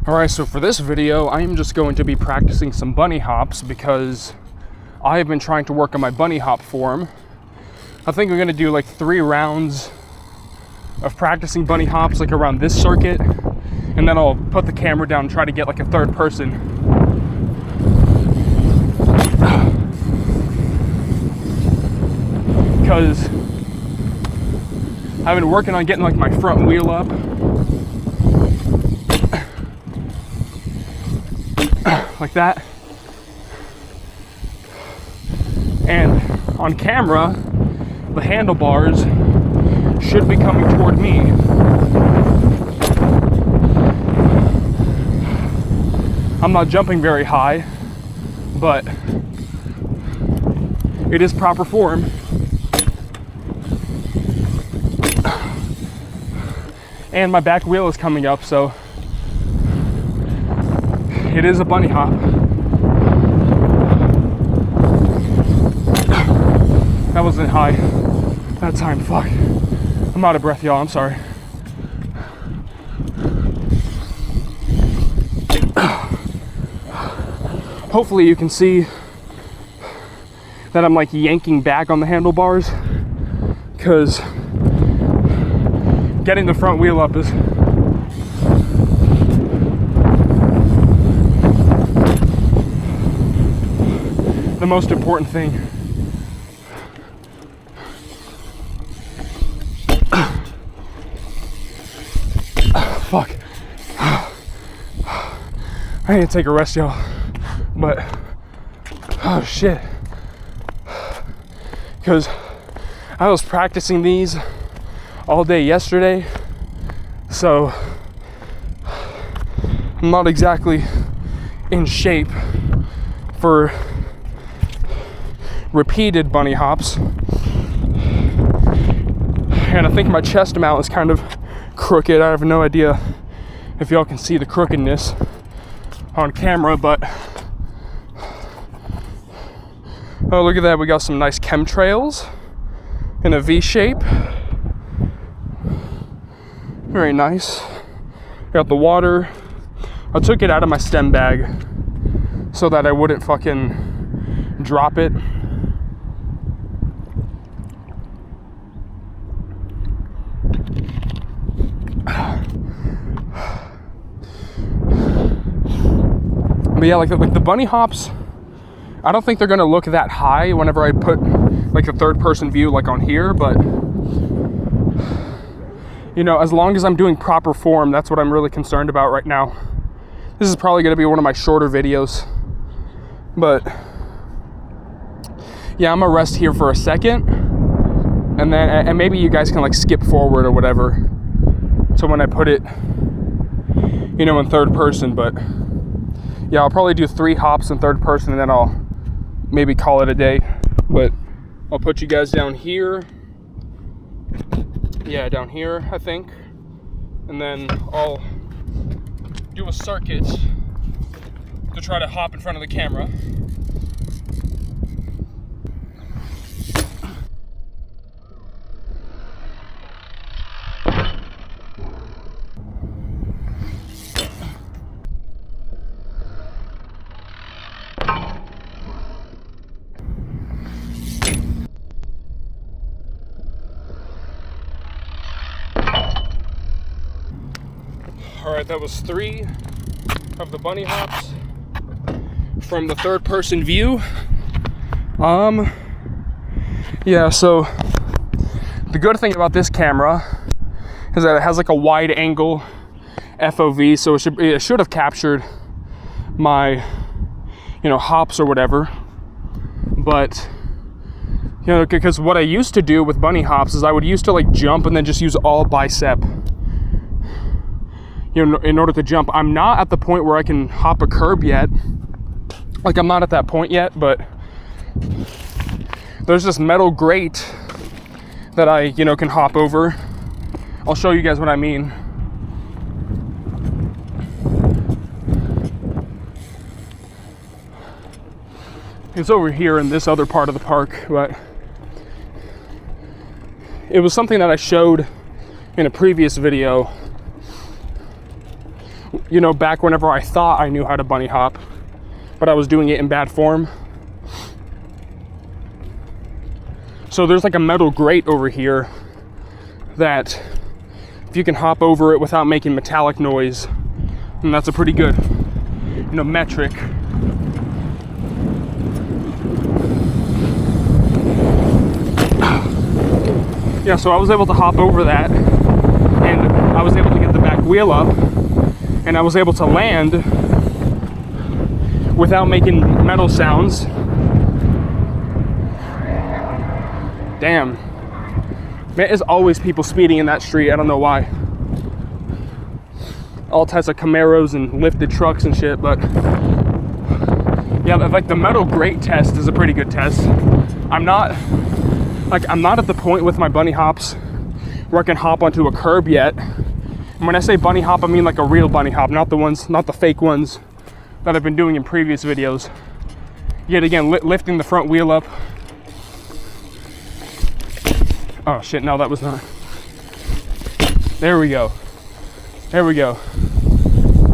Alright, so for this video, I am just going to be practicing some bunny hops because I have been trying to work on my bunny hop form. I think I'm going to do like 3 rounds of practicing bunny hops like around this circuit, and then I'll put the camera down and try to get like a third person. Because I've been working on getting like my front wheel up. Like that. And on camera, the handlebars should be coming toward me. I'm not jumping very high, but it is proper form. And my back wheel is coming up, so it is a bunny hop. That wasn't high that time, fuck. I'm out of breath, y'all, I'm sorry. Hopefully you can see that I'm like yanking back on the handlebars, because getting the front wheel up is the most important thing. Fuck. I need to take a rest, y'all. But, oh shit. Because I was practicing these all day yesterday, so I'm not exactly in shape for repeated bunny hops. And I think my chest mount is kind of crooked. I have no idea if y'all can see the crookedness on camera, but oh, look at that, we got some nice chemtrails in a V shape. Very nice. Got the water. I took it out of my stem bag so that I wouldn't fucking drop it. But yeah, like the bunny hops, I don't think they're gonna look that high whenever I put like a third person view like on here, but you know, as long as I'm doing proper form, that's what I'm really concerned about right now. This is probably gonna be one of my shorter videos, but yeah, I'm gonna rest here for a second, and then and maybe you guys can like skip forward or whatever to when I put it, you know, in third person. But yeah, I'll probably do 3 hops in third person, and then I'll maybe call it a day. But I'll put you guys down here. Yeah, down here, I think. And then I'll do a circuit to try to hop in front of the camera. Alright, that was 3 of the bunny hops from the third person view. Yeah, so the good thing about this camera is that it has like a wide angle FOV, so it should have captured my, you know, hops or whatever. But you know, because what I used to do with bunny hops is I would used to like jump and then just use all bicep, you know, in order to jump. I'm not at the point where I can hop a curb yet. Like, I'm not at that point yet, but there's this metal grate that I, you know, can hop over. I'll show you guys what I mean. It's over here in this other part of the park, but it was something that I showed in a previous video you know, back whenever I thought I knew how to bunny hop, but I was doing it in bad form. So there's like a metal grate over here that if you can hop over it without making metallic noise, then that's a pretty good, you know, metric. Yeah, so I was able to hop over that, and I was able to get the back wheel up, and I was able to land without making metal sounds. Damn. Man, there's always people speeding in that street. I don't know why. All types of Camaros and lifted trucks and shit, but yeah, like the metal grate test is a pretty good test. I'm not at the point with my bunny hops where I can hop onto a curb yet. And when I say bunny hop, I mean like a real bunny hop, not the fake ones that I've been doing in previous videos. Yet again, lifting the front wheel up. Oh shit, no, that was not. There we go. There we go.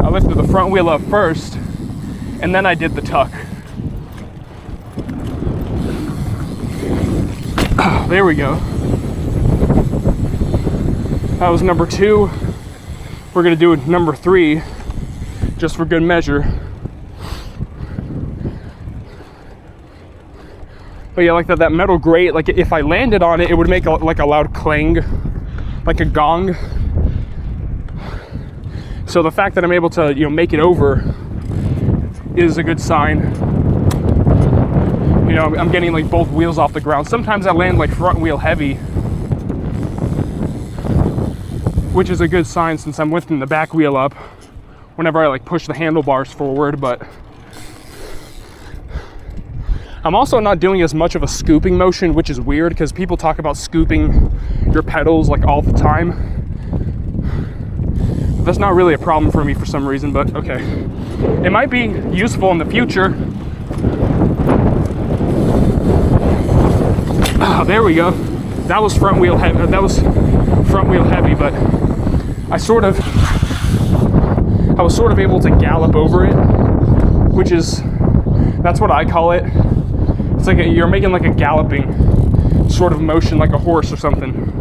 I lifted the front wheel up first, and then I did the tuck. Oh, there we go. That was number 2. We're gonna do number 3, just for good measure. But yeah, like that metal grate, like if I landed on it, it would make like a loud clang, like a gong. So the fact that I'm able to, you know, make it over is a good sign. You know, I'm getting like both wheels off the ground. Sometimes I land like front wheel heavy, which is a good sign since I'm lifting the back wheel up whenever I like push the handlebars forward. But I'm also not doing as much of a scooping motion, which is weird because people talk about scooping your pedals like all the time. That's not really a problem for me for some reason, but okay. It might be useful in the future. Oh, there we go. That was front wheel heavy. But I was sort of able to gallop over it, which is, that's what I call it. It's like you're making like a galloping sort of motion, like a horse or something.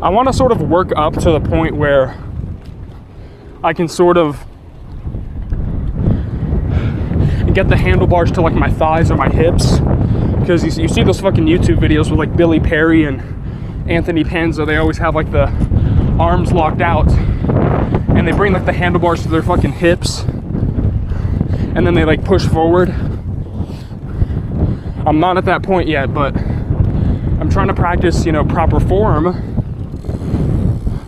I want to sort of work up to the point where I can sort of get the handlebars to like my thighs or my hips, because you see those fucking YouTube videos with like Billy Perry and Anthony Panza. They always have like the arms locked out and they bring like the handlebars to their fucking hips and then they like push forward. I'm not at that point yet, but I'm trying to practice, you know, proper form,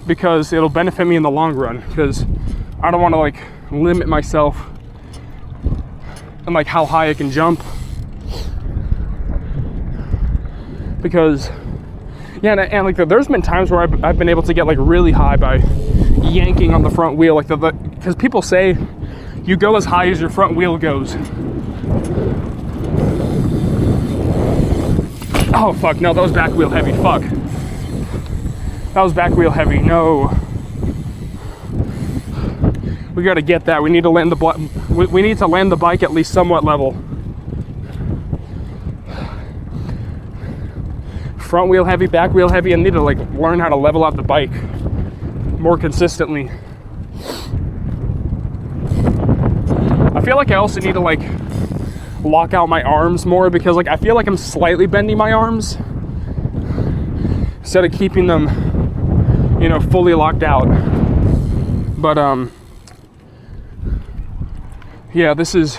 because it'll benefit me in the long run, because I don't want to like limit myself and like how high I can jump, because yeah, and like there's been times where I've been able to get like really high by yanking on the front wheel, like because people say you go as high as your front wheel goes. Oh fuck, no, that was back wheel heavy. Fuck, that was back wheel heavy. No, we gotta get that. We need to land we need to land the bike at least somewhat level. Front wheel heavy, back wheel heavy. I need to like learn how to level out the bike more consistently. I feel like I also need to like lock out my arms more, because like I feel like I'm slightly bending my arms instead of keeping them, you know, fully locked out. But yeah, this is,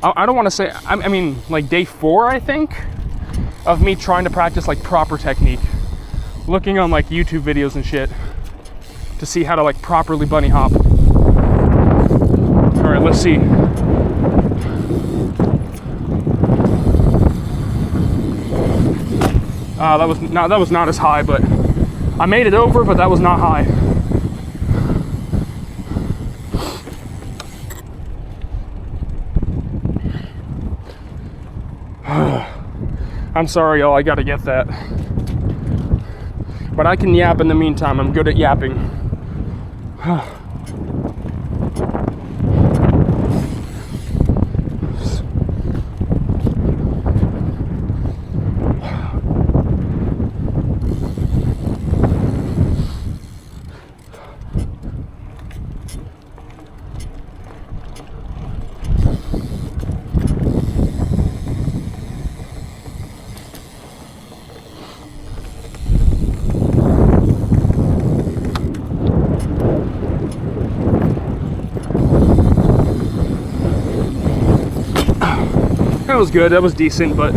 I don't want to say, I mean like day 4 I think of me trying to practice like proper technique, looking on like YouTube videos and shit to see how to like properly bunny hop. All right, let's see. That was not as high, but I made it over, but that was not high. I'm sorry, y'all, I gotta get that. But I can yap in the meantime. I'm good at yapping. That was good, that was decent, but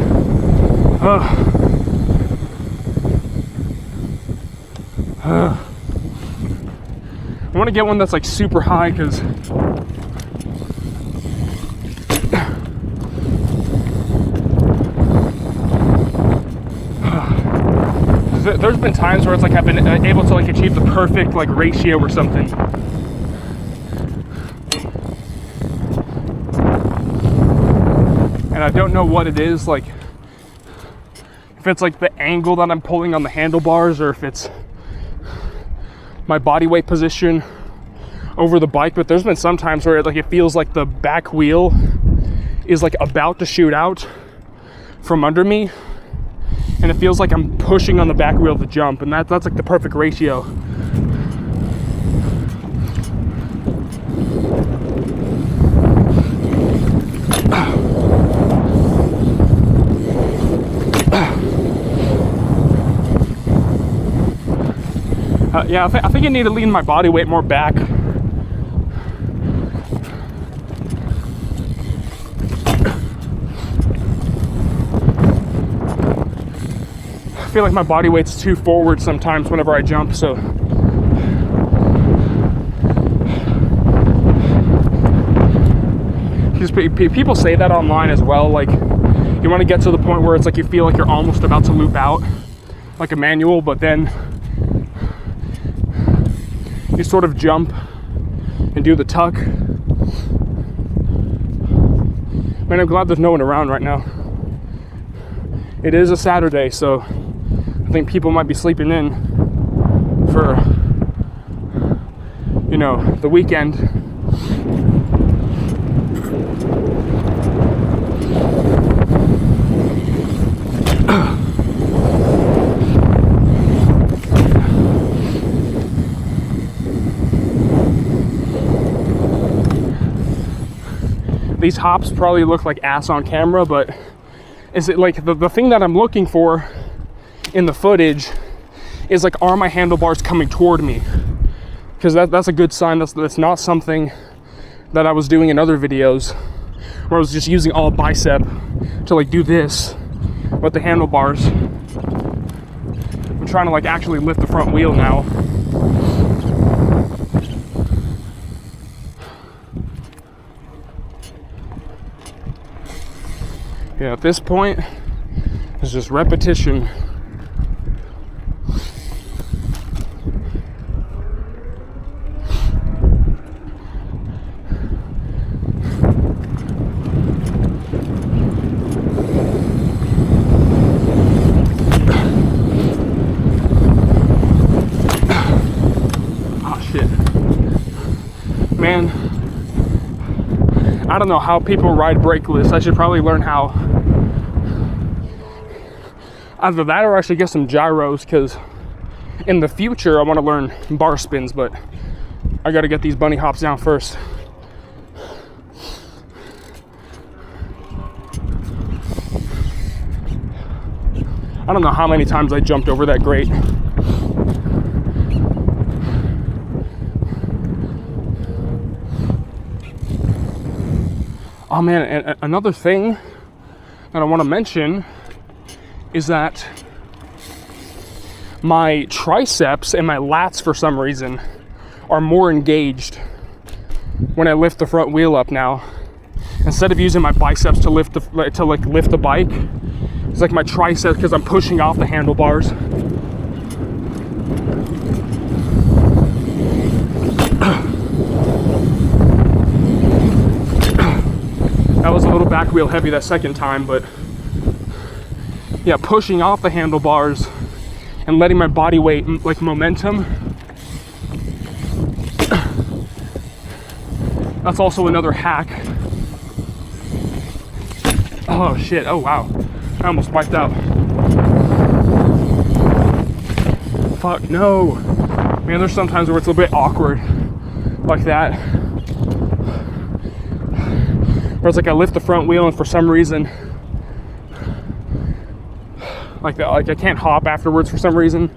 I want to get one that's like super high, because there's been times where it's like I've been able to like achieve the perfect like ratio or something. And I don't know what it is, like if it's like the angle that I'm pulling on the handlebars, or if it's my body weight position over the bike. But there's been some times where like it feels like the back wheel is like about to shoot out from under me, and it feels like I'm pushing on the back wheel to jump, and that's like the perfect ratio. Yeah, I think I need to lean my body weight more back. I feel like my body weight's too forward sometimes whenever I jump, so. Because people say that online as well, like you want to get to the point where it's like you feel like you're almost about to loop out, like a manual, but then you sort of jump and do the tuck. Man, I'm glad there's no one around right now. It is a Saturday, so I think people might be sleeping in for, you know, the weekend. These hops probably look like ass on camera, but is it like the thing that I'm looking for in the footage is like, are my handlebars coming toward me? Because that's a good sign. That's not something that I was doing in other videos where I was just using all bicep to like do this with the handlebars. I'm trying to like actually lift the front wheel now. Yeah, at this point, it's just repetition. Oh shit. Man, I don't know how people ride brakeless. I should probably learn how. Either that or I should get some gyros, because in the future I want to learn bar spins, but I got to get these bunny hops down first. I don't know how many times I jumped over that grate. Oh man, and another thing that I want to mention is that my triceps and my lats for some reason are more engaged when I lift the front wheel up now. Instead of using my biceps to lift the bike, it's like my triceps, because I'm pushing off the handlebars. That was a little back wheel heavy that second time, but yeah, pushing off the handlebars and letting my body weight, like momentum. That's also another hack. Oh shit, oh wow. I almost wiped out. Fuck, no. Man, there's sometimes where it's a bit awkward like that. Where it's like I lift the front wheel and for some reason, like that, like I can't hop afterwards for some reason.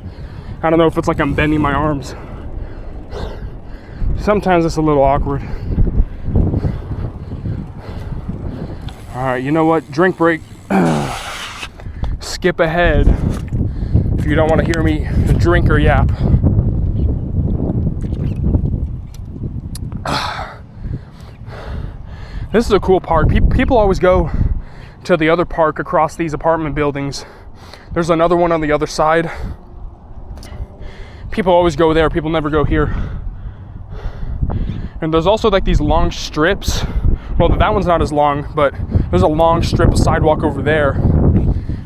I don't know if it's like I'm bending my arms. Sometimes it's a little awkward. All right, you know what? Drink break. Skip ahead if you don't want to hear me drink or yap. This is a cool park. People always go to the other park across these apartment buildings. There's another one on the other side. People always go there. People never go here. And there's also like these long strips. Well, that one's not as long, but there's a long strip of sidewalk over there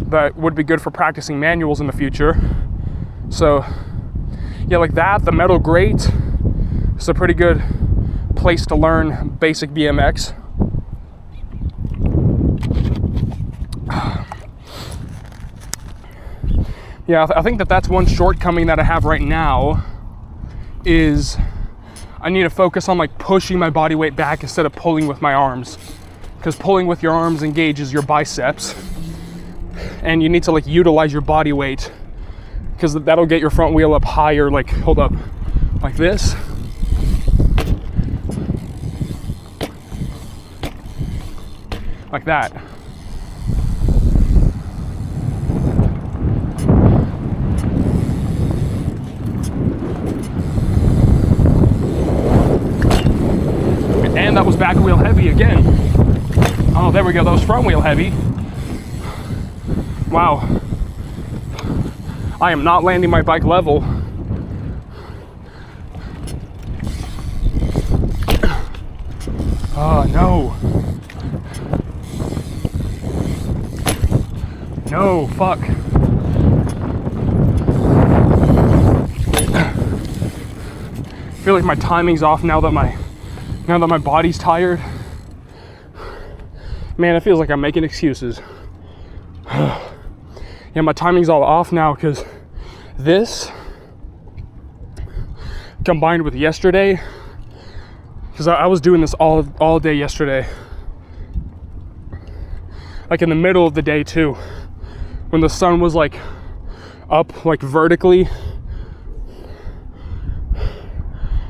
that would be good for practicing manuals in the future. So yeah, like that, the metal grate is a pretty good place to learn basic BMX. Yeah, I think that's one shortcoming that I have right now is I need to focus on like pushing my body weight back instead of pulling with my arms, because pulling with your arms engages your biceps and you need to like utilize your body weight, because that'll get your front wheel up higher. Like, hold up, like this. Like that. And that was back wheel heavy again. Oh, there we go, that was front wheel heavy. Wow. I am not landing my bike level. Oh, no. No, fuck. I feel like my timing's off now that my body's tired. Man, it feels like I'm making excuses. Yeah, my timing's all off now because this combined with yesterday, because I was doing this all day yesterday, like in the middle of the day too, when the sun was like up like vertically.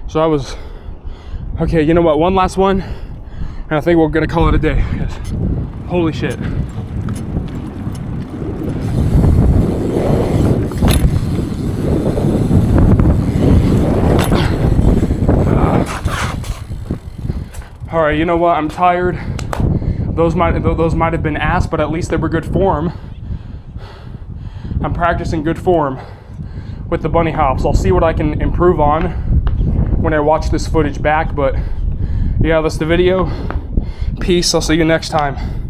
So I was okay, you know what, one last one and I think we're gonna call it a day. Holy shit. All right, you know what, I'm tired. Those might have been ass, but at least they were good form. I'm practicing good form with the bunny hops. I'll see what I can improve on when I watch this footage back, but yeah, that's the video. Peace, I'll see you next time.